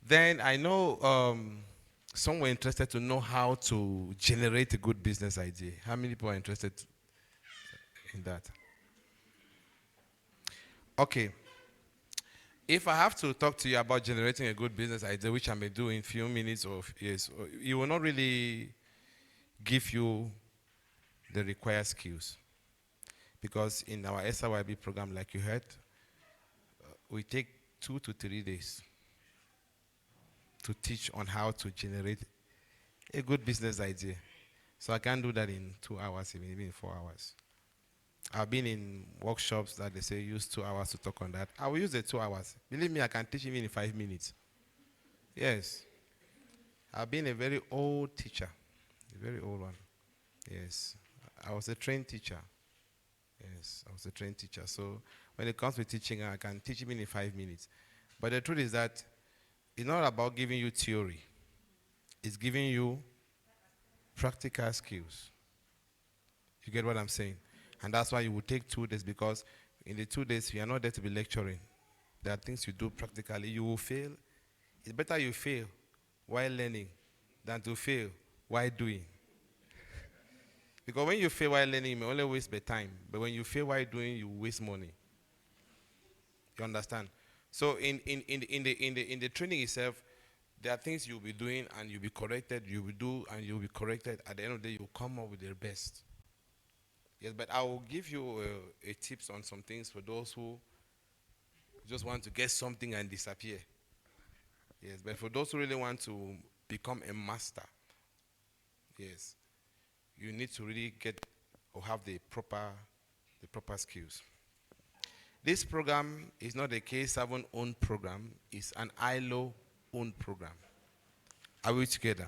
Then I know some were interested to know how to generate a good business idea. How many people are interested in that? Okay. If I have to talk to you about generating a good business idea, which I may do in few minutes or years, it will not really give you the required skills. Because in our SRYB program, like you heard, we take 2 to 3 days to teach on how to generate a good business idea. So I can't do that in 2 hours, even in 4 hours. I've been in workshops that they say use 2 hours to talk on that. I will use the 2 hours. Believe me, I can teach even in 5 minutes. Yes. I've been a very old teacher, a very old one. Yes. I was a trained teacher. Yes, I was a trained teacher. So when it comes to teaching, I can teach even in 5 minutes. But the truth is that it's not about giving you theory. It's giving you practical skills. You get what I'm saying? And that's why you will take 2 days, because in the 2 days, you are not there to be lecturing. There are things you do practically. You will fail. It's better you fail while learning than to fail while doing. Because when you fail while learning, you may only waste the time. But when you fail while doing, you waste money. You understand? So in the training itself, there are things you'll be doing and you'll be corrected, you will do and you'll be corrected. At the end of the day, you'll come up with the best. Yes, but I will give you a tips on some things for those who just want to get something and disappear. Yes, but for those who really want to become a master, yes, you need to really get or have the proper skills. This program is not a K7 owned program, it's an ILO owned program. Are we together?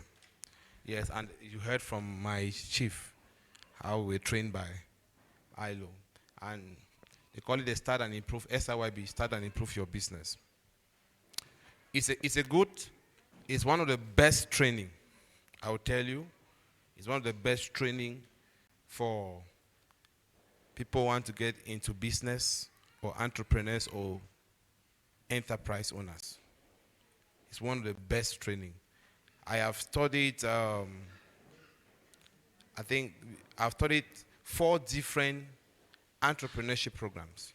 Yes, and you heard from my chief how we're trained by ILO. And they call it the Start and Improve, SIYB, Start and Improve Your Business. It's one of the best training, I will tell you. It's one of the best training for people who want to get into business or entrepreneurs or enterprise owners. It's one of the best training. I have studied, I think I've studied 4 different entrepreneurship programs.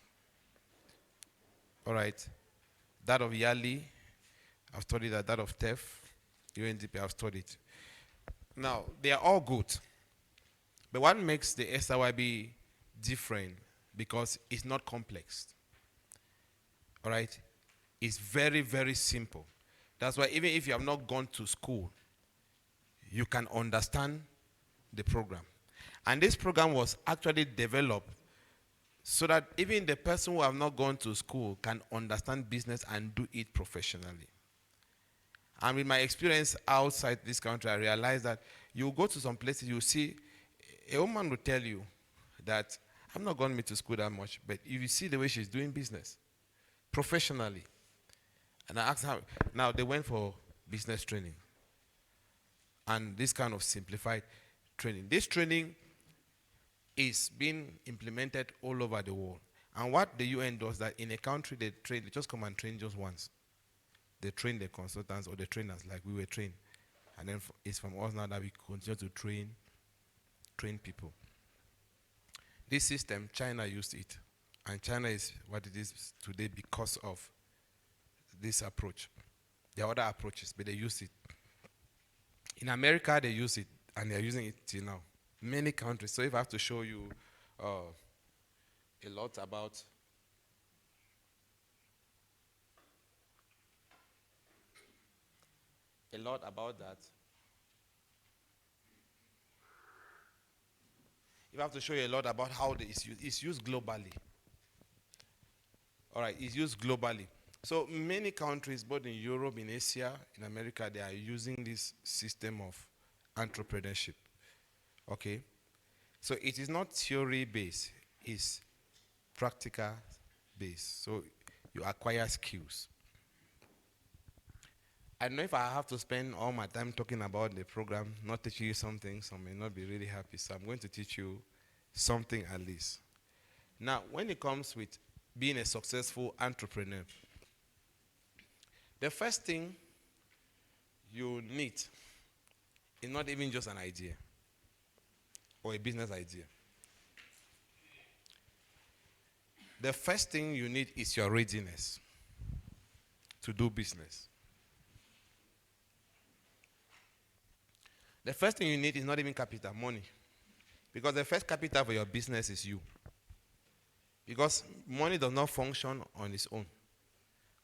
All right. That of Yali, I've studied that. That of TEF, UNDP, I've studied. Now, they are all good. But what makes the SIYB different? Because it's not complex. All right? It's very, very simple. That's why even if you have not gone to school, you can understand the program. And this program was actually developed so that even the person who have not gone to school can understand business and do it professionally. And with my experience outside this country, I realized that you go to some places, you see a woman will tell you that I'm not going to school that much, but if you see the way she's doing business professionally, and I asked her, now they went for business training and this kind of simplified training. This training is being implemented all over the world. And what the UN does that in a country they just come and train just once. They train the consultants or the trainers like we were trained. And then it's from us now that we continue to train people. This system, China used it. And China is what it is today because of this approach. There are other approaches, but they use it. In America, they use it, and they're using it till now. Many countries. So if I have to show you a lot about that. If I have to show you a lot about how it's used globally. All right, it's used globally. So many countries, both in Europe, in Asia, in America, they are using this system of entrepreneurship. Okay? So it is not theory based, it's practical based. So you acquire skills. I don't know if I have to spend all my time talking about the program, not teaching you something, some may not be really happy. So I'm going to teach you something at least. Now, when it comes with being a successful entrepreneur, the first thing you need is not even just an idea or a business idea. The first thing you need is your readiness to do business. The first thing you need is not even capital, money. Because the first capital for your business is you. Because money does not function on its own.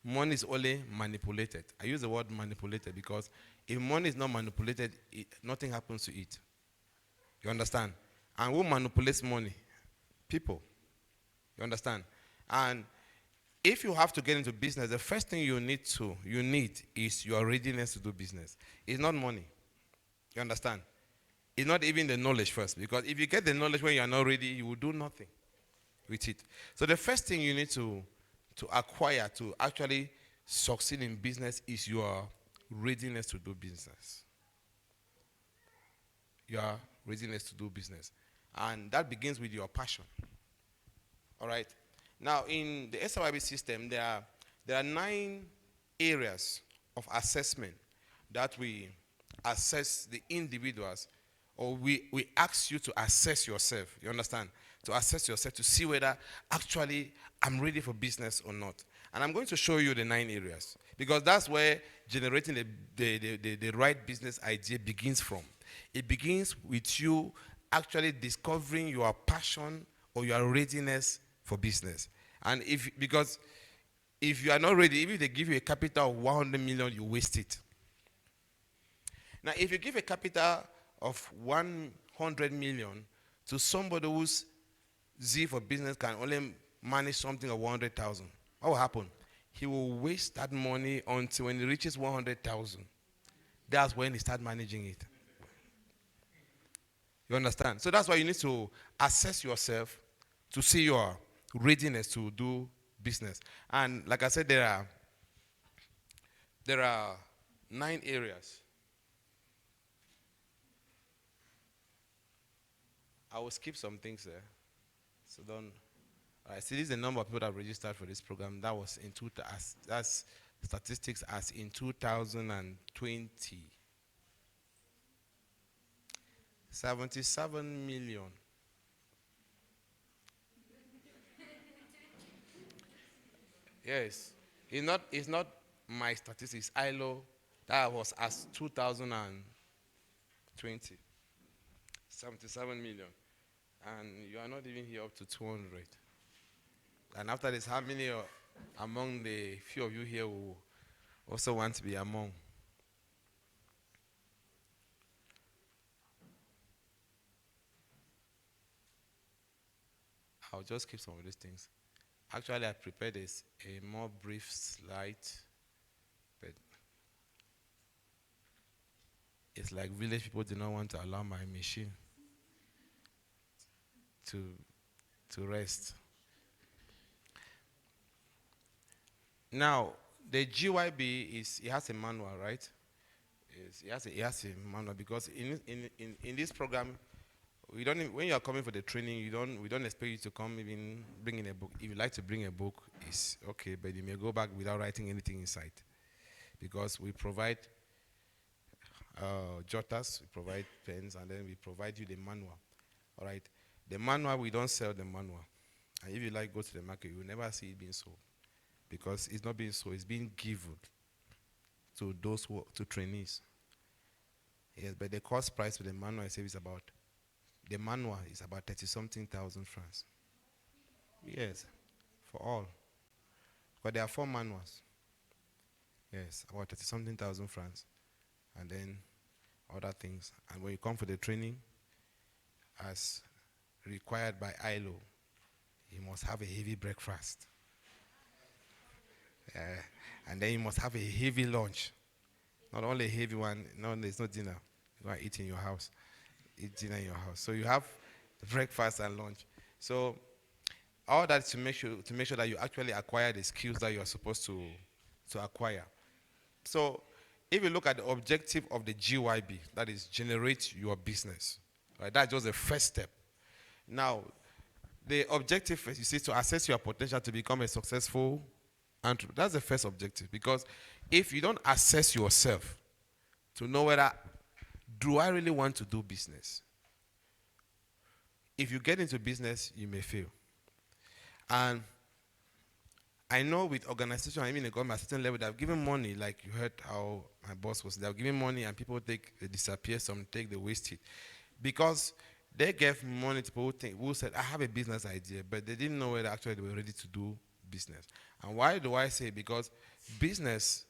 Money is only manipulated. I use the word manipulated because if money is not manipulated, nothing happens to it. You understand? And who manipulates money? People. You understand? And if you have to get into business, the first thing you need is your readiness to do business. It's not money. You understand? It's not even the knowledge first. Because if you get the knowledge when you are not ready, you will do nothing with it. So the first thing you need to acquire to actually succeed in business is your readiness to do business. Your readiness to do business. And that begins with your passion. All right? Now, in the SYB system, there are 9 areas of assessment that we assess the individuals, or we ask you to assess yourself. You understand? To assess yourself to see whether actually I'm ready for business or not. And I'm going to show you the 9 areas because that's where generating the right business idea begins from. It begins with you actually discovering your passion or your readiness for business. And because if you are not ready, even if they give you a capital of 100 million, you waste it. Now, if you give a capital of 100 million to somebody whose Z for business can only manage something of 100,000, what will happen? He will waste that money until when he reaches 100,000. That's when he starts managing it. You understand? So that's why you need to assess yourself to see your readiness to do business. And like I said, there are 9 areas. I will skip some things there. So don't. All right, see, this is the number of people that have registered for this program. That was in that's statistics as in 2020. 77 million. Yes. It's not my statistics. ILO, that was as 2020. 77 million. And you are not even here up to 200. And after this, how many among the few of you here who also want to be among? I'll just keep some of these things. Actually, I prepared a more brief slide, but it's like village people do not want to allow my machine to rest. Now, the GYB it has a manual, right? It has a manual because in this program, when you are coming for the training, we don't expect you to come even bring in a book. If you like to bring a book, it's okay, but you may go back without writing anything inside, because we provide jotters, we provide pens, and then we provide you the manual. All right, the manual, we don't sell the manual, and if you like go to the market, you will never see it being sold, because it's not being sold; it's being given to those to trainees. Yes, but the cost price for the manual is about. The manual is about 30-something thousand francs. Yes, for all. But there are 4 manuals. Yes, about 30-something thousand francs. And then other things. And when you come for the training, as required by ILO, you must have a heavy breakfast. And then you must have a heavy lunch. Not only a heavy one, no, there's no dinner. You want to eat in your house. Eat dinner in your house. So you have breakfast and lunch. So all that to make sure that you actually acquire the skills that you are supposed to acquire. So if you look at the objective of the GYB, that is generate your business. Right? That's just the first step. Now, the objective is to assess your potential to become a successful entrepreneur. That's the first objective, because if you don't assess yourself to know whether, do I really want to do business? If you get into business, you may fail. And I know with organization, I mean, they got at a certain level, they've given money, like you heard how my boss was, they've given money and people take, they disappear, some take, they waste it. Because they gave money to people who said, I have a business idea, but they didn't know whether actually they were ready to do business. And why do I say? Because business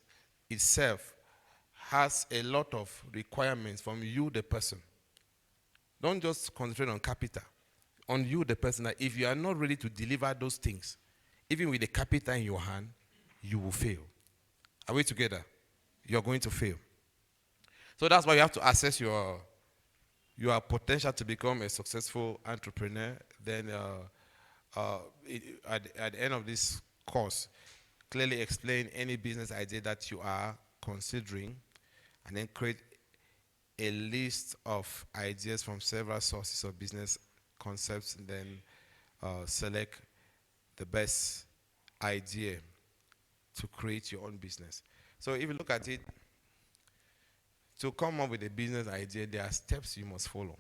itself has a lot of requirements from you, the person. Don't just concentrate on capital. On you, the person, that if you are not ready to deliver those things, even with the capital in your hand, you will fail. Are we together? You're going to fail. So that's why you have to assess your potential to become a successful entrepreneur. Then at the end of this course, clearly explain any business idea that you are considering, and then create a list of ideas from several sources of business concepts, and then select the best idea to create your own business. So if you look at it, to come up with a business idea, there are steps you must follow.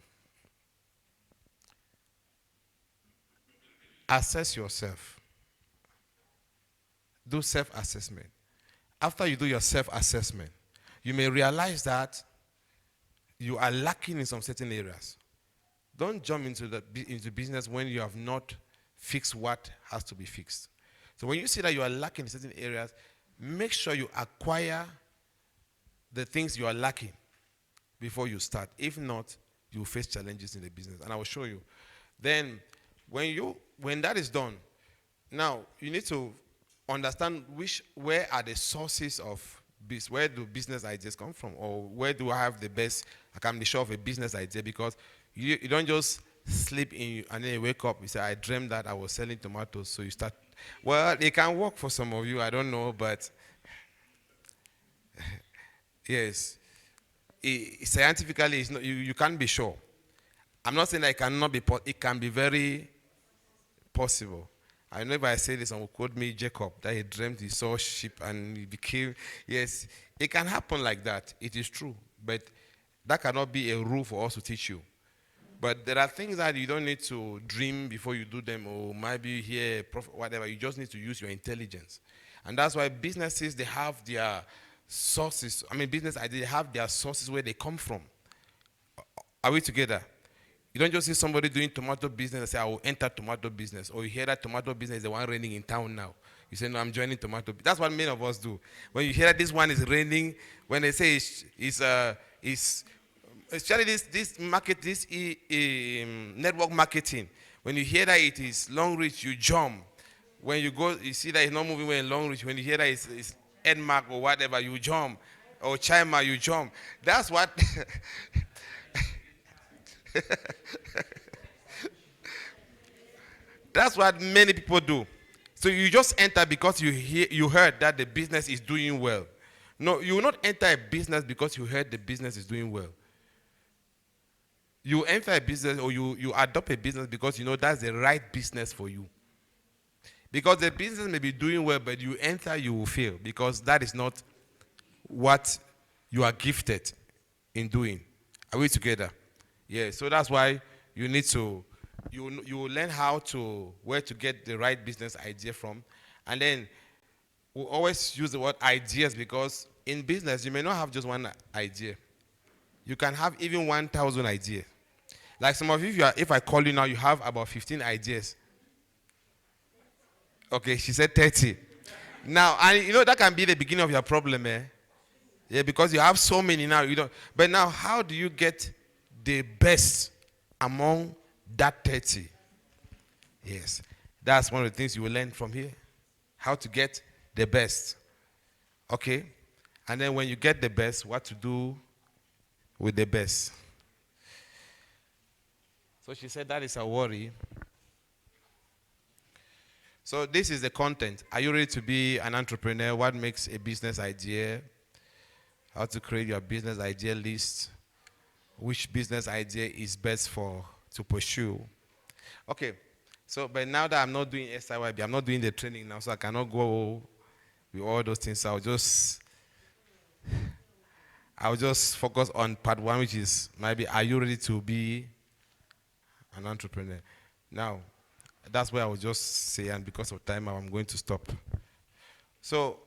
Assess yourself. Do self-assessment. After you do your self-assessment, you may realize that you are lacking in some certain areas. Don't jump into business when you have not fixed what has to be fixed. So when you see that you are lacking in certain areas, make sure you acquire the things you are lacking before you start. If not, you will face challenges in the business. And I will show you. Then when that is done, now you need to understand where are the sources of business, where do business ideas come from, or where do I have the best, I can be sure of a business idea, because you don't just sleep in and then you wake up, you say, I dreamed that I was selling tomatoes, so you start. Well, it can work for some of you, I don't know, but yes, scientifically, it's not, you can't be sure. I'm not saying that it cannot be, it can be very possible. I know if I say this, someone will quote me Jacob, that he dreamt he saw sheep and he became, yes, it can happen like that. It is true. But that cannot be a rule for us to teach you. But there are things that you don't need to dream before you do them, or maybe hear, whatever. You just need to use your intelligence. And that's why businesses, they have their sources. I mean, business ideas, they have their sources where they come from. Are we together? You don't just see somebody doing tomato business and say, I will enter tomato business. Or you hear that tomato business is the one reigning in town now. You say, no, I'm joining tomato. That's what many of us do. When you hear that this one is reigning, when they say it's especially this market, this network marketing, when you hear that it is long reach, you jump. When you go, you see that it's not moving well in long reach. When you hear that it's Edmark or whatever, you jump. Or Chima, you jump. That's what... That's what many people do. So you just enter because you heard that the business is doing well. No, you will not enter a business because you heard the business is doing well. You enter a business, or you adopt a business because you know that's the right business for you. Because the business may be doing well, but you enter, you will fail, because that is not what you are gifted in doing. Are we together? Yeah, so that's why you need to, you learn where to get the right business idea from. And then we always use the word ideas, because in business, you may not have just one idea. You can have even 1,000 ideas. Like some of you, if I call you now, you have about 15 ideas. Okay, she said 30. Now, and you know that can be the beginning of your problem, eh? Yeah, because you have so many now. You don't. But now, how do you get the best among that 30? Yes, that's one of the things you will learn from here. How to get the best. Okay? And then when you get the best, what to do with the best. So she said that is a worry. So this is the content. Are you ready to be an entrepreneur? What makes a business idea? How to create your business idea list. Which business idea is best to pursue. Okay. So, but now that I'm not doing SIYB, I'm not doing the training now, so I cannot go with all those things. So I'll just focus on part one, which is maybe, are you ready to be an entrepreneur? Now, that's where I will just say, and because of time, I'm going to stop. So,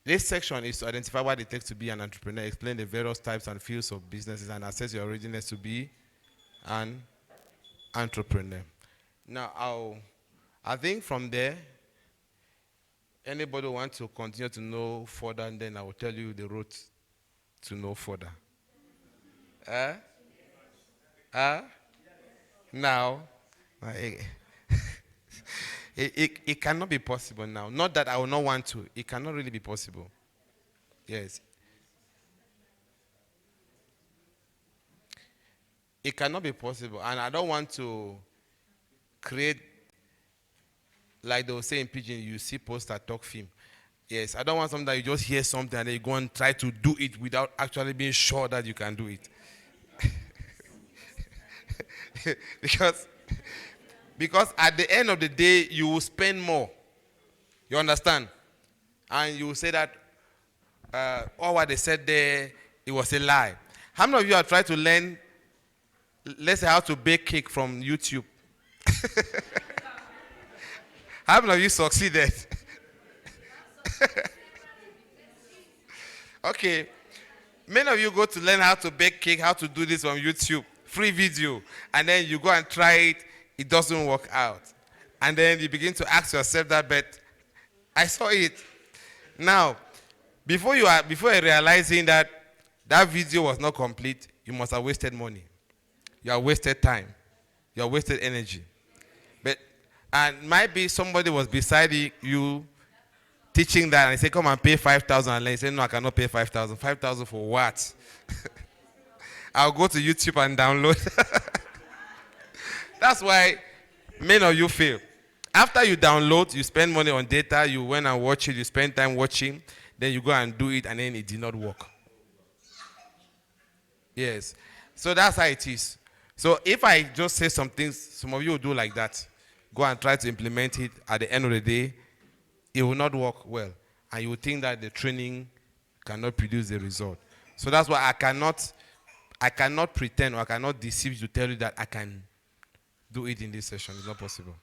this section is to identify what it takes to be an entrepreneur, explain the various types and fields of businesses, and assess your readiness to be an entrepreneur. Now, I think from there, anybody want to continue to know further, and then I will tell you the route to know further. Now, it, it cannot be possible now. Not that I will not want to. It cannot really be possible. Yes. It cannot be possible. And I don't want to create, like they will say in Pidgin, you see poster, talk film. Yes, I don't want something that you just hear something and then you go and try to do it without actually being sure that you can do it. because at the end of the day, you will spend more. You understand? And you will say that all what they said there, it was a lie. How many of you have tried to learn, let's say, how to bake cake from YouTube? How many of you succeeded? Okay. Many of you go to learn how to bake cake, how to do this on YouTube, free video, and then you go and try it, it doesn't work out. And then you begin to ask yourself that, but I saw it. Now, before you're realizing that that video was not complete, you must have wasted money. You have wasted time. You have wasted energy. And maybe somebody was beside you teaching that, and he said, come and pay 5,000. And he said, no, I cannot pay 5,000. 5,000 for what? I'll go to YouTube and download. That's why many of you fail. After you download, you spend money on data, you went and watch it, you spend time watching, then you go and do it, and then it did not work. Yes. So that's how it is. So if I just say some things, some of you will do like that. Go and try to implement it. At the end of the day, it will not work well. And you will think that the training cannot produce the result. So that's why I cannot pretend, or I cannot deceive you to tell you that I can do it in this session. It's not possible.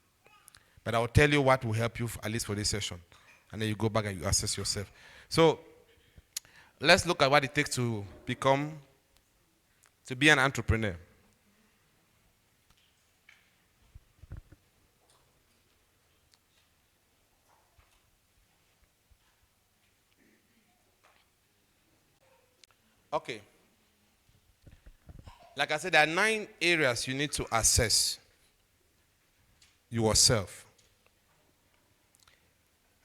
But I will tell you what will help you, at least for this session. And then you go back and you assess yourself. So let's look at what it takes to be an entrepreneur. Okay. Like I said, there are 9 areas you need to assess yourself.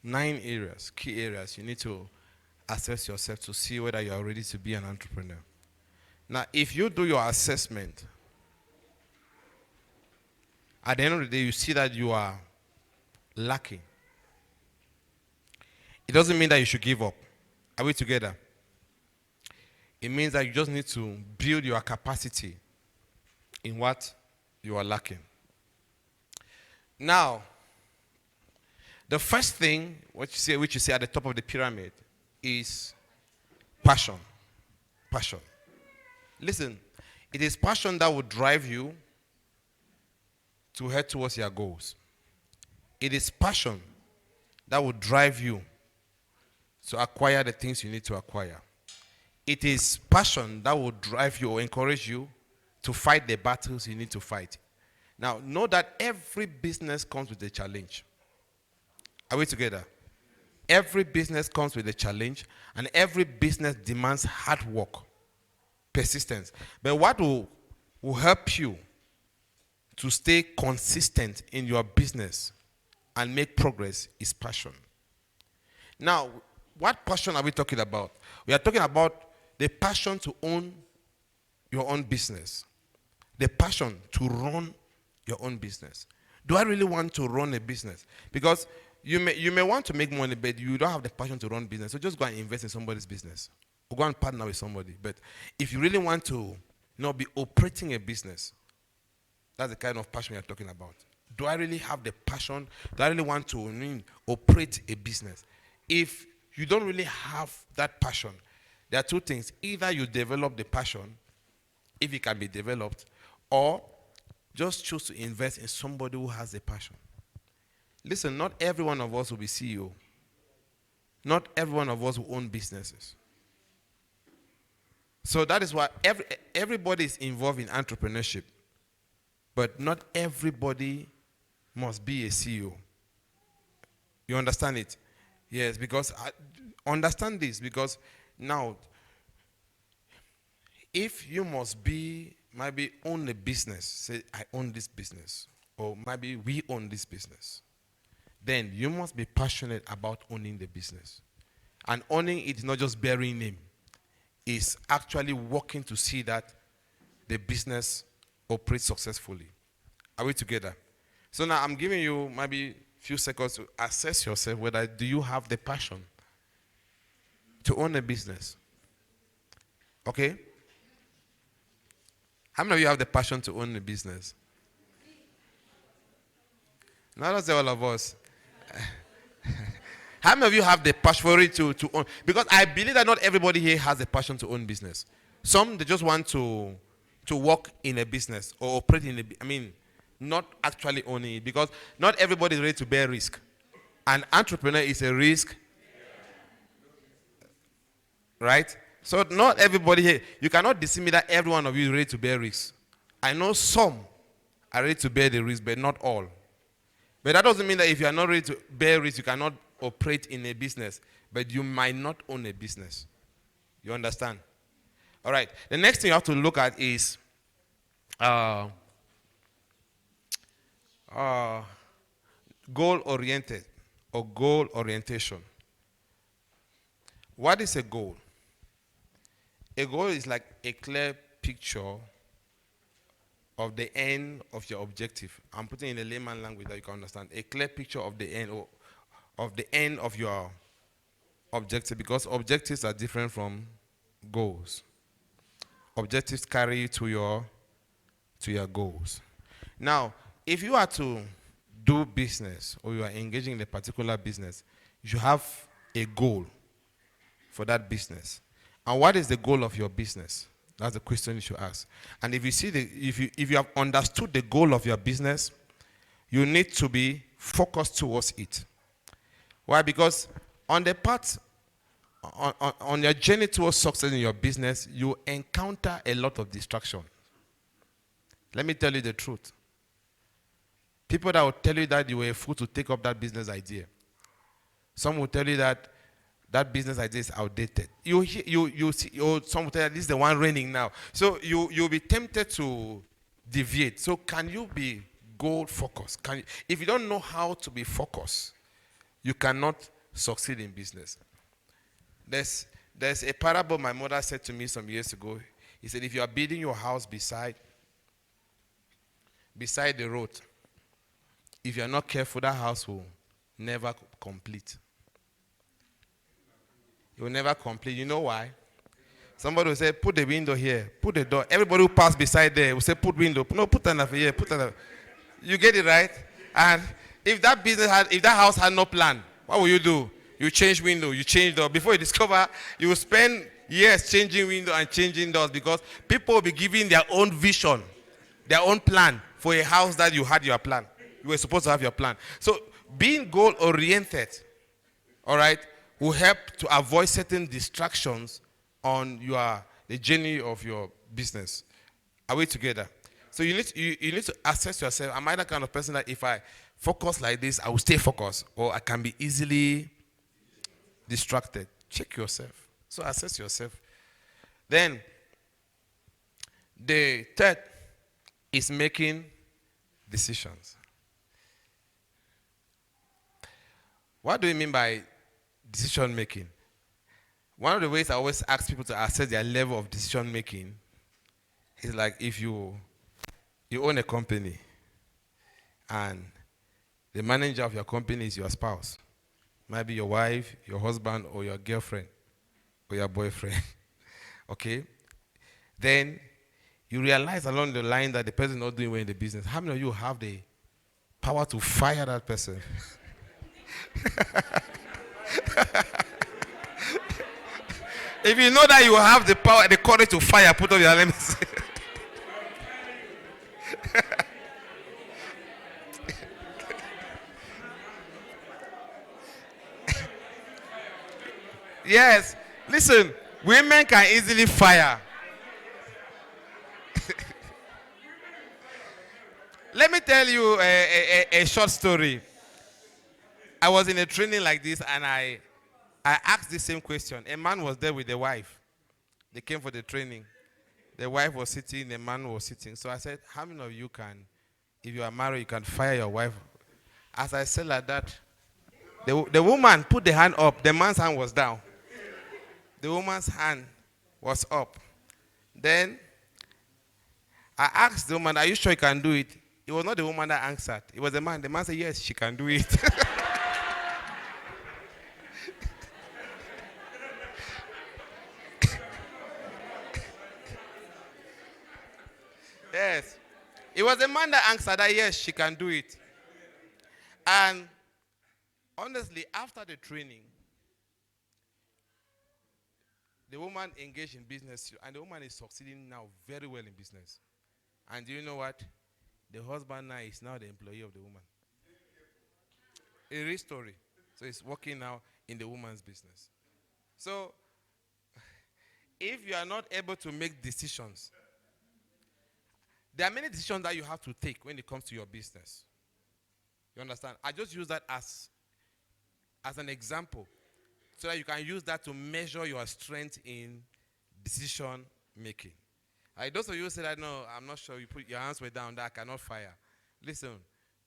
9 areas, key areas you need to assess yourself to see whether you are ready to be an entrepreneur. Now, if you do your assessment, at the end of the day, you see that you are lacking. It doesn't mean that you should give up. Are we together? It means that you just need to build your capacity in what you are lacking. Now, the first thing which you see at the top of the pyramid is passion. Passion. Listen, it is passion that will drive you to head towards your goals. It is passion that will drive you to acquire the things you need to acquire. It is passion that will drive you or encourage you to fight the battles you need to fight. Now, know that every business comes with a challenge. Are we together? Every business comes with a challenge, and every business demands hard work, persistence. But what will help you to stay consistent in your business and make progress is passion. Now, what passion are we talking about? We are talking about the passion to own your own business. The passion to run your own business. Do I really want to run a business? Because you may want to make money, but you don't have the passion to run business. So just go and invest in somebody's business. Or go and partner with somebody. But if you really want to be operating a business, that's the kind of passion we are talking about. Do I really have the passion? Do I really want to operate a business? If you don't really have that passion, There are two things. Either you develop the passion, if it can be developed, or just choose to invest in somebody who has a passion. Listen, not every one of us will be CEO. Not every one of us will own businesses. So that is why everybody is involved in entrepreneurship. But not everybody must be a CEO. You understand it? Yes, because understand this, because now, if you must be, maybe own a business, say, I own this business, or maybe we own this business, then you must be passionate about owning the business. And owning it is not just bearing name, it's actually working to see that the business operates successfully. Are we together? So now I'm giving you maybe a few seconds to assess yourself whether do you have the passion to own a business. Okay? How many of you have the passion to own a business? Not just all of us. How many of you have the passion for it to own? Because I believe that not everybody here has the passion to own business. Some, they just want to work in a business or operate in not actually owning it, because not everybody is ready to bear risk. An entrepreneur is a risk, right? So not everybody here, you cannot deceive me that every one of you is ready to bear risks. I know some are ready to bear the risk, but not all. But that doesn't mean that if you are not ready to bear risk, you cannot operate in a business, but you might not own a business. You understand? All right. The next thing you have to look at is goal-oriented or goal orientation. What is a goal? A goal is like a clear picture of the end of your objective. I'm putting in a layman language that you can understand. A clear picture of the end, or of the end of your objective, because objectives are different from goals. Objectives carry you to your goals. Now, if you are to do business, or you are engaging in a particular business, you should have a goal for that business. And what is the goal of your business? That's the question you should ask. And if you see if you have understood the goal of your business, you need to be focused towards it. Why? Because on the path, on your journey towards success in your business, you encounter a lot of distraction. Let me tell you the truth. People that will tell you that you were a fool to take up that business idea. Some will tell you that business idea is outdated. You see, some will tell you this is the one reigning now. So you'll be tempted to deviate. So can you be goal focused? If you don't know how to be focused, you cannot succeed in business. There's a parable my mother said to me some years ago. He said, if you are building your house beside the road, if you are not careful, that house will never complete. It will never complete. You know why? Somebody will say, put the window here, put the door. Everybody who pass beside there will say, put window. No, put another here, put another. You get it right? And if that house had no plan, what will you do? You change window, you change door. Before you discover, you will spend years changing window and changing doors, because people will be giving their own vision, their own plan for a house that you had your plan. You were supposed to have your plan. So being goal-oriented, all right, will help to avoid certain distractions on the journey of your business. Are we together? So you need to assess yourself. Am I the kind of person that if I focus like this, I will stay focused, or I can be easily distracted? Check yourself. So assess yourself. Then the third is making decisions. What do you mean by decision making? One of the ways I always ask people to assess their level of decision making is like if you own a company and the manager of your company is your spouse, maybe your wife, your husband, or your girlfriend, or your boyfriend, okay? Then you realize along the line that the person is not doing well in the business. How many of you have the power to fire that person? If you know that you have the power, the courage to fire, put up your limits. Yes. Listen, women can easily fire. Let me tell you a short story. I was in a training like this and I asked the same question. A man was there with a wife. They came for the training. The wife was sitting, the man was sitting. So I said, how many of you can, if you are married, you can fire your wife? As I said like that, the woman put the hand up. The man's hand was down. The woman's hand was up. Then I asked the woman, are you sure you can do it? It was not the woman that answered. It was the man. The man said, yes, she can do it. Yes. It was the man that answered that, yes, she can do it. And honestly, after the training, the woman engaged in business, and the woman is succeeding now very well in business. And do you know what? The husband now is now the employee of the woman. A real story. So he's working now in the woman's business. So if you are not able to make decisions, there are many decisions that you have to take when it comes to your business. You understand? I just use that as an example so that you can use that to measure your strength in decision making. Those of you who say that, no, I'm not sure, you put your hands way down, that I cannot fire. Listen,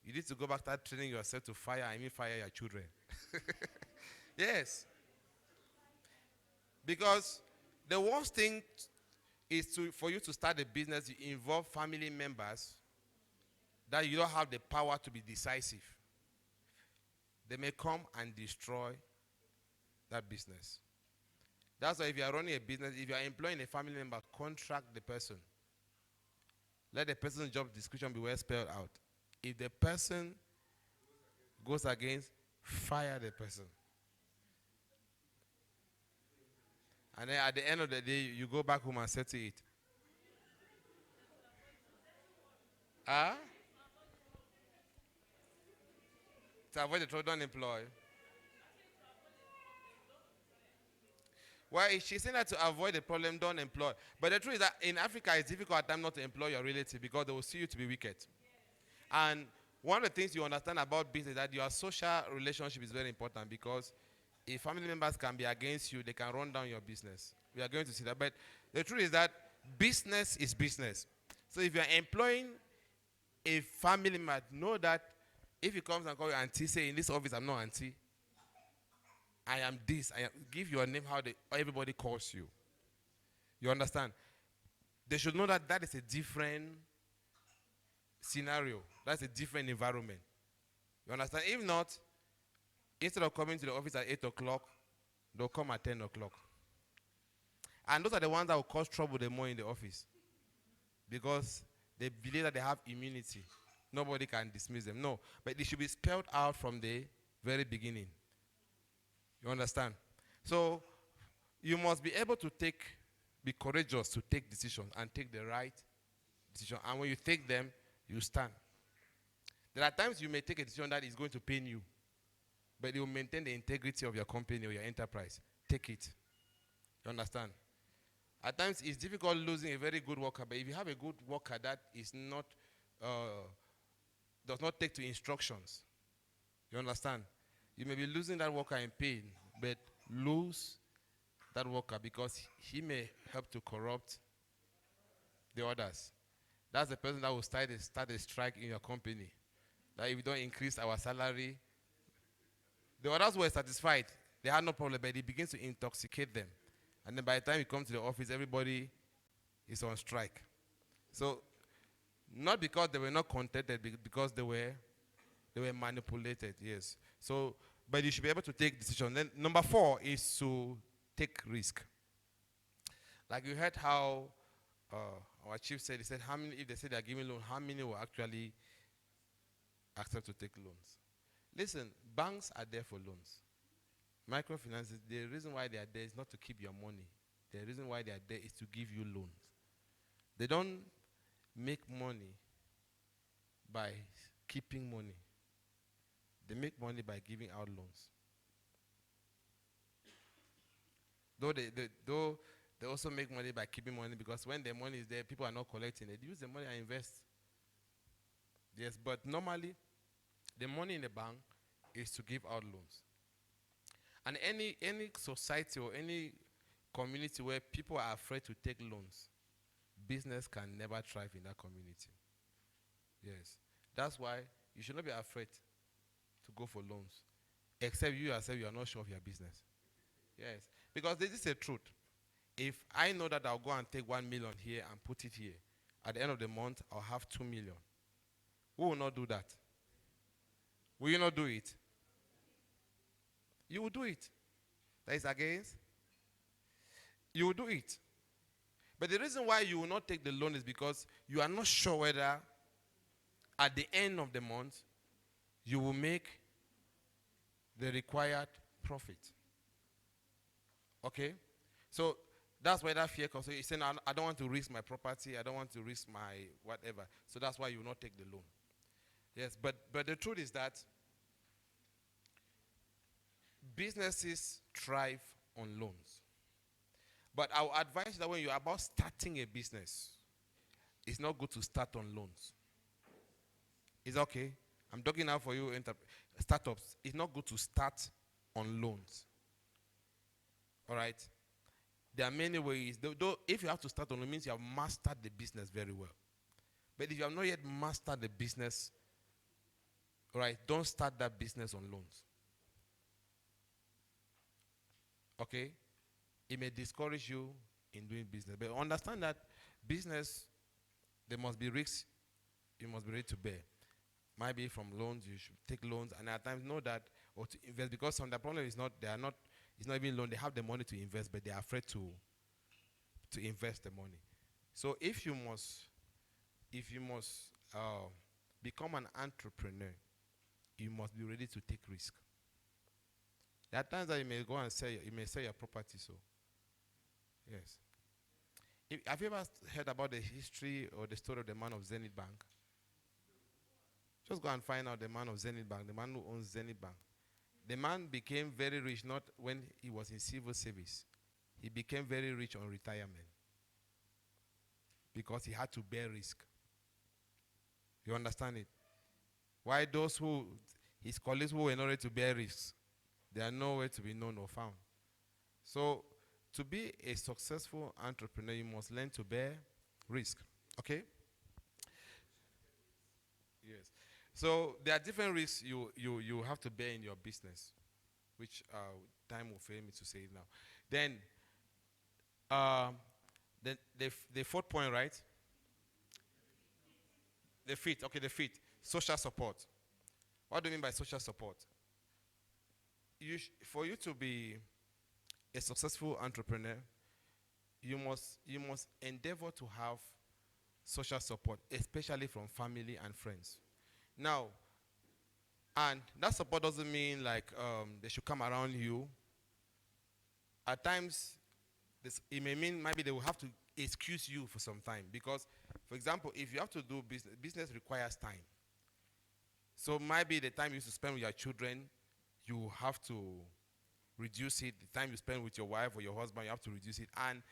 you need to go back to start training yourself to fire, fire your children. Yes. Because the worst thing is for you to start a business, you involve family members that you don't have the power to be decisive. They may come and destroy that business. That's why if you are running a business, if you are employing a family member, contract the person. Let the person's job description be well spelled out. If the person goes against, fire the person. And then at the end of the day, you go back home and settle it. To avoid the trouble, don't employ. Well, she's saying that to avoid the problem, don't employ. But the truth is that in Africa, it's difficult at times not to employ your relative because they will see you to be wicked. And one of the things you understand about business is that your social relationship is very important because if family members can be against you, they can run down your business. We are going to see that. But the truth is that business is business. So if you are employing a family member, know that if he comes and calls you auntie, say, in this office, I'm not auntie. I am this. Give your name how everybody calls you. You understand? They should know that that is a different scenario. That's a different environment. You understand? If not, instead of coming to the office at 8 o'clock, they'll come at 10 o'clock. And those are the ones that will cause trouble the more in the office. Because they believe that they have immunity. Nobody can dismiss them. No. But they should be spelled out from the very beginning. You understand? So, you must be able to be courageous to take decisions and take the right decision. And when you take them, you stand. There are times you may take a decision that is going to pain you, but it will maintain the integrity of your company or your enterprise. Take it. You understand? At times, it's difficult losing a very good worker, but if you have a good worker that is not, does not take to instructions, you understand? You may be losing that worker in pain, but lose that worker because he may help to corrupt the others. That's the person that will start a strike in your company. That if you don't increase our salary, the others were satisfied. They had no problem, but it begins to intoxicate them. And then by the time you come to the office, everybody is on strike. So, not because they were not contented, because they were manipulated, yes. So, but you should be able to take decisions. Then number 4 is to take risk. Like you heard how our chief said, he said, how many, if they say they're giving loan, how many will actually accept to take loans? Listen, banks are there for loans. Microfinance, the reason why they are there is not to keep your money. The reason why they are there is to give you loans. They don't make money by keeping money. They make money by giving out loans. Though they also make money by keeping money, because when the money is there, people are not collecting it. They use the money and invest. Yes, but normally the money in the bank is to give out loans. And any society or any community where people are afraid to take loans, business can never thrive in that community. Yes. That's why you should not be afraid to go for loans. Except you yourself, you are not sure of your business. Yes. Because this is the truth. If I know that I'll go and take 1 million here and put it here, at the end of the month, I'll have 2 million. Who will not do that? Will you not do it? You will do it. That is against. You will do it. But the reason why you will not take the loan is because you are not sure whether at the end of the month you will make the required profit. Okay? So that's why that fear comes. So you're saying, I don't want to risk my property, I don't want to risk my whatever. So that's why you will not take the loan. Yes, but the truth is that businesses thrive on loans. But I will advise that when you're about starting a business, it's not good to start on loans. It's okay. I'm talking now for you, startups. It's not good to start on loans. All right? There are many ways. Though if you have to start on loans, it means you have mastered the business very well. But if you have not yet mastered the business, all right, don't start that business on loans. Okay? It may discourage you in doing business. But understand that business, there must be risks you must be ready to bear. Might be from loans, you should take loans, and at times know that, or to invest, because some the problem is not, it's not even loan, they have the money to invest, but they are afraid to invest the money. So if you must become an entrepreneur, you must be ready to take risk. There are times that you may go and sell your property. So, yes. Have you ever heard about the history or the story of the man of Zenith Bank? Just go and find out the man of Zenith Bank, the man who owns Zenith Bank. The man became very rich not when he was in civil service. He became very rich on retirement because he had to bear risk. You understand it? Why his colleagues who were not ready to bear risks, they are nowhere to be known or found. So, to be a successful entrepreneur, you must learn to bear risk. Okay? Yes. So there are different risks you have to bear in your business, which time will fail me to say it now. Then, the fourth point, right? The fifth. Okay, the fifth. Social support. What do you mean by social support? For you to be a successful entrepreneur, you must endeavor to have social support, especially from family and friends. Now, and that support doesn't mean like they should come around you. At times, it may mean maybe they will have to excuse you for some time because, for example, if you have to do business requires time. So maybe the time you used to spend with your children, you have to reduce it. The time you spend with your wife or your husband, you have to reduce it. And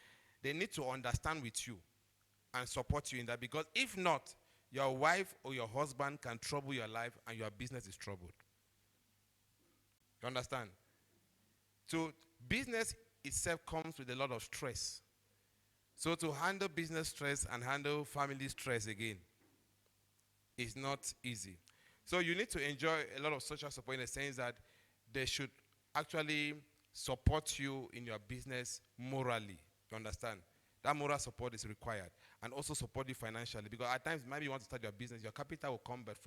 they need to understand with you and support you in that, because if not, your wife or your husband can trouble your life and your business is troubled. You understand? So business itself comes with a lot of stress. So to handle business stress and handle family stress again is not easy. So you need to enjoy a lot of social support in the sense that they should actually support you in your business morally. You understand? That moral support is required. And also support you financially. Because at times, maybe you want to start your business, your capital will come back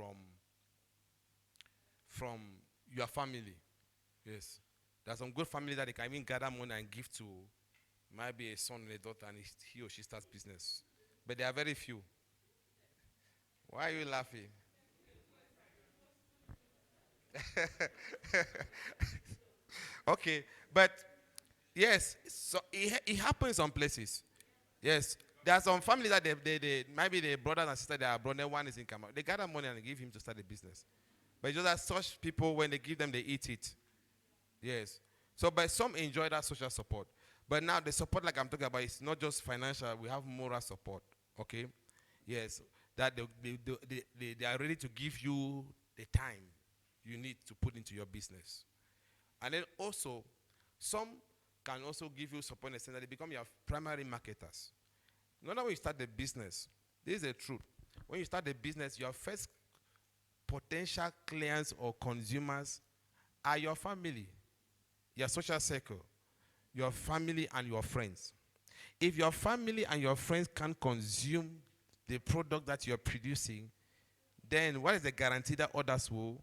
from your family. Yes. There's some good family that they can even gather money and give to maybe a son and a daughter, and he or she starts business. But there are very few. Why are you laughing? Okay, but Yes, so it happens some places. Yes, there are some families that they maybe the brothers and sisters they are abroad. Then one is in Cameroon. They gather money and give him to start a business. But it's just that such people, when they give them, they eat it. Yes. So, but some enjoy that social support. But now the support, like I'm talking about, is not just financial. We have moral support. Okay. Yes. That they are ready to give you the time you need to put into your business. And then also, some can also give you support in the sense that they become your primary marketers. Not when you start the business. This is the truth. When you start the business, your first potential clients or consumers are your family, your social circle, your family and your friends. If your family and your friends can't consume the product that you're producing, then what is the guarantee that others will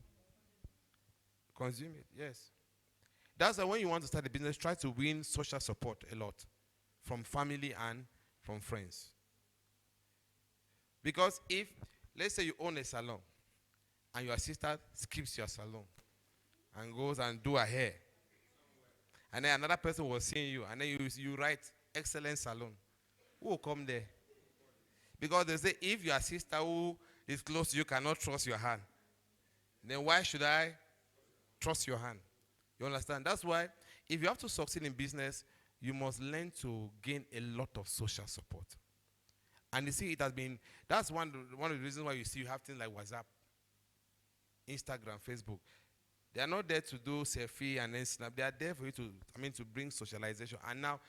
consume it? Yes. That's why when you want to start a business, try to win social support a lot from family and from friends. Because if, let's say you own a salon and your sister skips your salon and goes and do her hair, and then another person was seeing you, and then you write excellent salon, who will come there? Because they say if your sister who is close to you cannot trust your hand, then why should I trust your hand? You understand? That's why if you have to succeed in business, you must learn to gain a lot of social support. And you see, it has been, that's one of the reasons why you see you have things like WhatsApp, Instagram, Facebook. They are not there to do selfie and then snap. They are there for you to bring socialization. And now,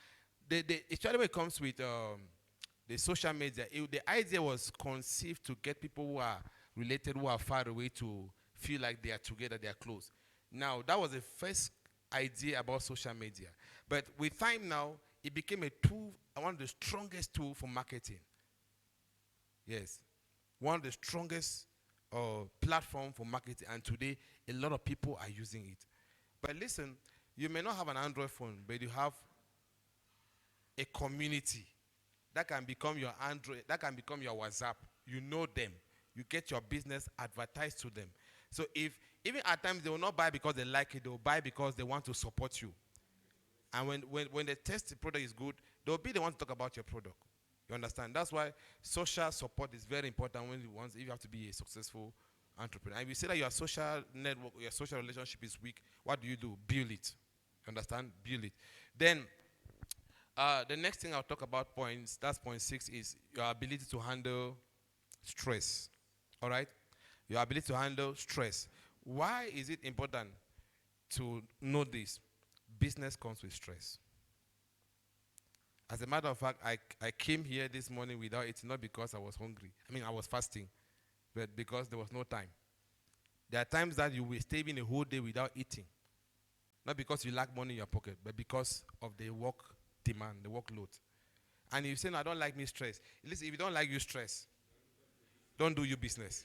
especially when it comes with the social media, the idea was conceived to get people who are related, who are far away, to feel like they are together, they are close. Now, that was the first idea about social media. But with time now, it became a tool, one of the strongest tools for marketing. Yes. One of the strongest platform for marketing. And today, a lot of people are using it. But listen, you may not have an Android phone, but you have a community that can become your Android, that can become your WhatsApp. You know them. You get your business advertised to them. So if, even at times they will not buy because they like it, they will buy because they want to support you. And when they test the product is good, they'll be the one to talk about your product. You understand? That's why social support is very important if you have to be a successful entrepreneur. And if you say that your social network, your social relationship is weak, what do? Build it. You understand? Build it. Then the next thing I'll talk about that's point 6, is your ability to handle stress. All right? Your ability to handle stress. Why is it important to know this? Business comes with stress. As a matter of fact, I came here this morning without eating, not because I was hungry. I mean, I was fasting, but because there was no time. There are times that you will stay in a whole day without eating. Not because you lack money in your pocket, but because of the work demand, the workload. And if you say, no, I don't like me stress. Listen, if you don't like you stress, don't do your business.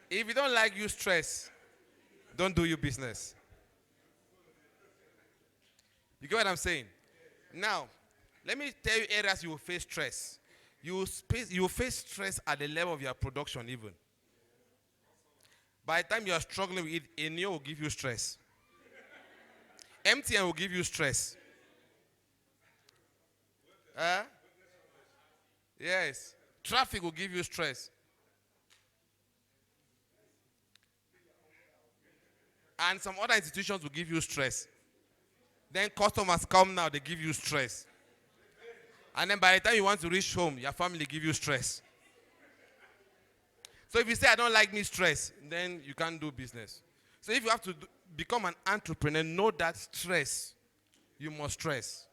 If you don't like you stress, don't do your business. You get what I'm saying? Now, let me tell you areas you will face stress. You will face stress at the level of your production even. By the time you are struggling with it, Enio will give you stress. MTN will give you stress. Yes. Traffic will give you stress. And some other institutions will give you stress. Then customers come now, they give you stress. And then by the time you want to reach home, your family give you stress. So if you say, I don't like me stress, then you can't do business. So if you have to become an entrepreneur, know that stress, you must stress.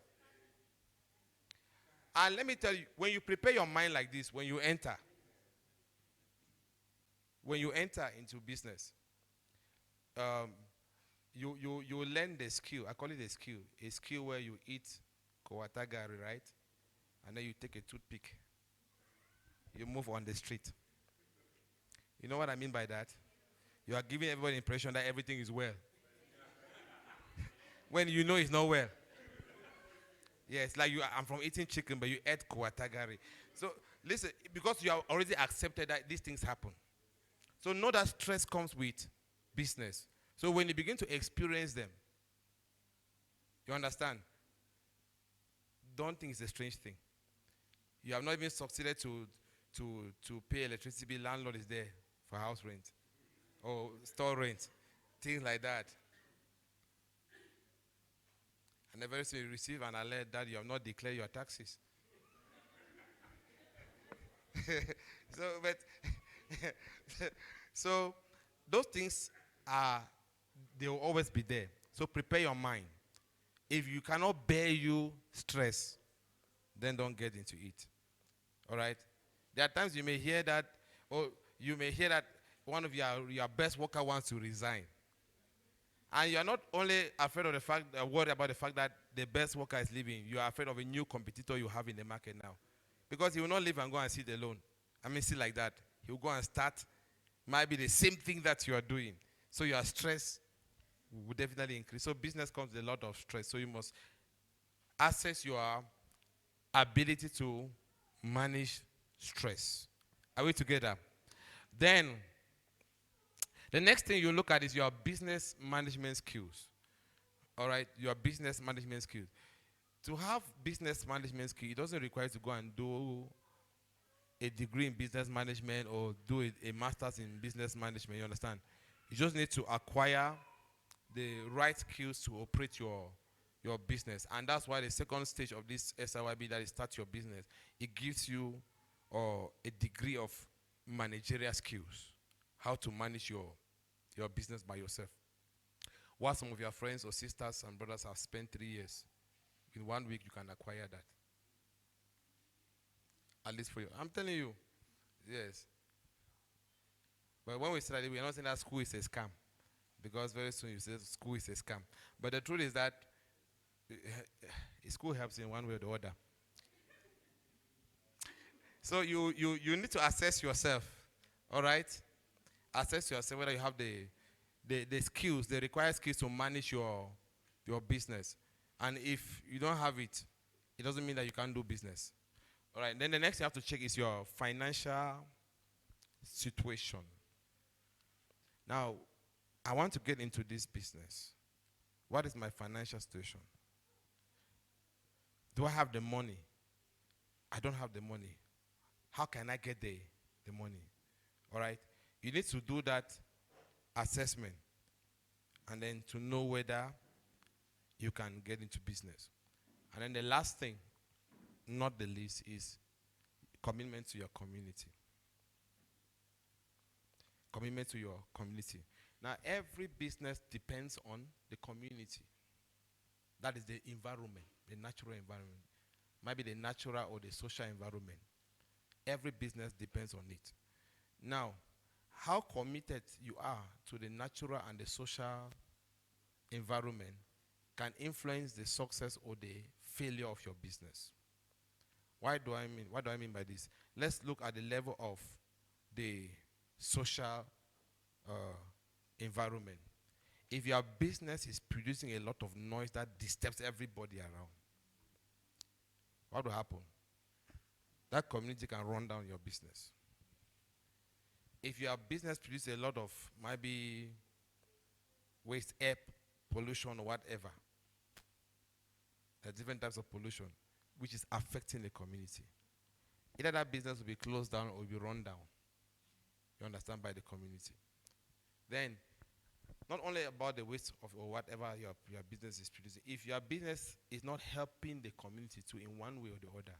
And let me tell you, when you prepare your mind like this, when you enter into business, you learn the skill. I call it a skill where you eat kowatagari, right? And then you take a toothpick. You move on the street. You know what I mean by that? You are giving everybody the impression that everything is well. When you know it's not well. Yes, like I'm from eating chicken, but you ate kowatagari. So listen, because you have already accepted that these things happen. So know that stress comes with business. So when you begin to experience them, you understand? Don't think it's a strange thing. You have not even succeeded to pay electricity bill. Landlord is there for house rent or store rent, things like that. And then very soon you receive an alert that you have not declared your taxes. So, but so those things are, they will always be there. So prepare your mind. If you cannot bear you stress, then don't get into it. All right? There are times you may hear that, or you may hear that one of your best worker wants to resign. And you are not only afraid of the fact, worried about the fact that the best worker is leaving, you are afraid of a new competitor you have in the market now. Because he will not leave and go and sit alone. I mean, see like that. He will go and start, might be the same thing that you are doing. So your stress will definitely increase. So business comes with a lot of stress. So you must assess your ability to manage stress. Are we together? Then, the next thing you look at is your business management skills. All right, your business management skills. To have business management skills, it doesn't require you to go and do a degree in business management or do a master's in business management. You understand? You just need to acquire the right skills to operate your business. And that's why the second stage of this SIYB, that is start your business, it gives you a degree of managerial skills, how to manage your business by yourself. What some of your friends or sisters and brothers have spent 3 years, in 1 week you can acquire that. At least for you. I'm telling you, yes. But when we study, we're not saying that school is a scam. Because very soon you say school is a scam. But the truth is that school helps in one way or the other. So you need to assess yourself. All right? Assess yourself whether you have the skills, the required skills to manage your business. And if you don't have it, it doesn't mean that you can't do business. All right, then the next you have to check is your financial situation. Now, I want to get into this business. What is my financial situation? Do I have the money? I don't have the money. How can I get the money? All right, you need to do that assessment and then to know whether you can get into business. And then the last thing, not the least, is commitment to your community. Commitment to your community. Now, every business depends on the community. That is the environment, the natural environment. Might be the natural or the social environment. Every business depends on it. Now, how committed you are to the natural and the social environment can influence the success or the failure of your business. What do I mean by this? Let's look at the level of the social environment. If your business is producing a lot of noise that disturbs everybody around, what will happen? That community can run down your business. If your business produces a lot of maybe waste, air pollution or whatever, there are different types of pollution which is affecting the community. Either that business will be closed down or will be run down. You understand, by the community. Then, not only about the waste of or whatever your business is producing, if your business is not helping the community too in one way or the other,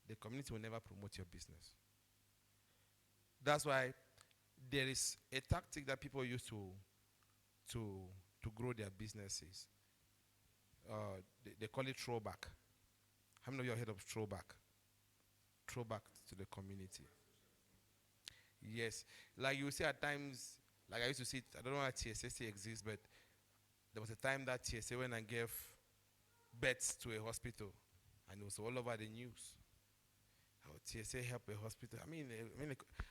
the community will never promote your business. That's why there is a tactic that people use to grow their businesses. They call it throwback. How many of you have heard of throwback? Throwback to the community. Yes. Like you see at times, like I used to see, I don't know why TSA still exists, but there was a time that TSA went and gave beds to a hospital, and it was all over the news. How TSA helped a hospital. I mean,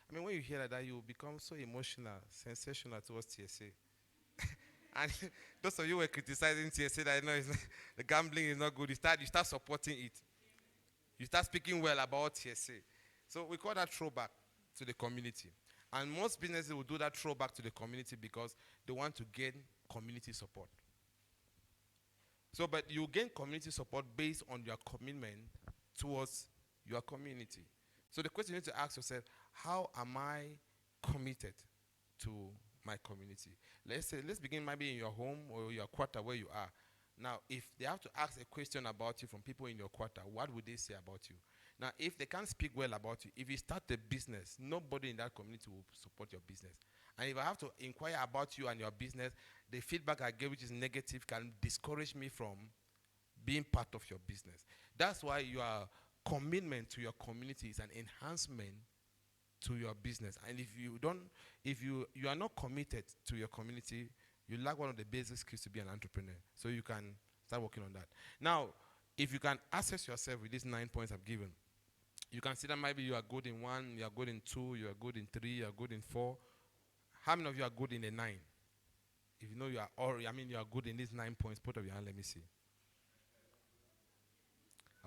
when you hear that, you become so emotional, sensational towards TSA. And those of you who were criticizing TSA that the gambling is not good, you start supporting it. You start speaking well about TSA. So we call that throwback to the community. And most businesses will do that throwback to the community because they want to gain community support. So, but you gain community support based on your commitment towards your community. So the question you need to ask yourself, how am I committed to my community? Let's begin maybe in your home or your quarter where you are. Now, if they have to ask a question about you from people in your quarter, what would they say about you? Now, if they can't speak well about you, if you start a business, nobody in that community will support your business. And if I have to inquire about you and your business, the feedback I get, which is negative, can discourage me from being part of your business. That's why your commitment to your community is an enhancement to your business. And if you are not committed to your community, you lack one of the basic skills to be an entrepreneur. So you can start working on that. Now, if you can assess yourself with these 9 points I've given, you can see that maybe you are good in 1, you are good in 2, you are good in 3, you are good in 4. How many of you are good in a 9? If you know you are good in these 9 points, put up your hand, let me see.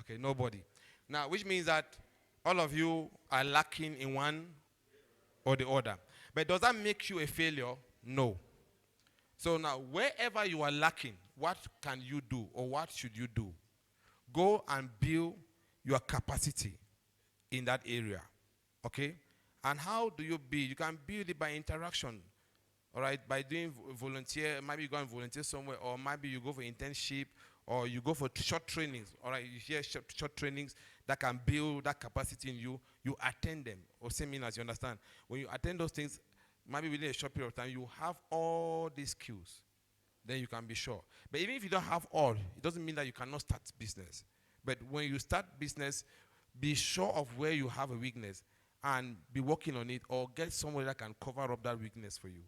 Okay, nobody. Now, which means that all of you are lacking in one or the other. But does that make you a failure? No. So now, wherever you are lacking, what can you do or what should you do? Go and build your capacity in that area. Okay? And how do you build? You can build it by interaction. All right? By doing volunteer, maybe you go and volunteer somewhere, or maybe you go for internship, or you go for short trainings. All right? You hear short trainings that can build that capacity in you. You attend them. Or same mean as you understand. When you attend those things, maybe within a short period of time, you have all these skills. Then you can be sure. But even if you don't have all, it doesn't mean that you cannot start business. But when you start business, be sure of where you have a weakness and be working on it, or get somebody that can cover up that weakness for you.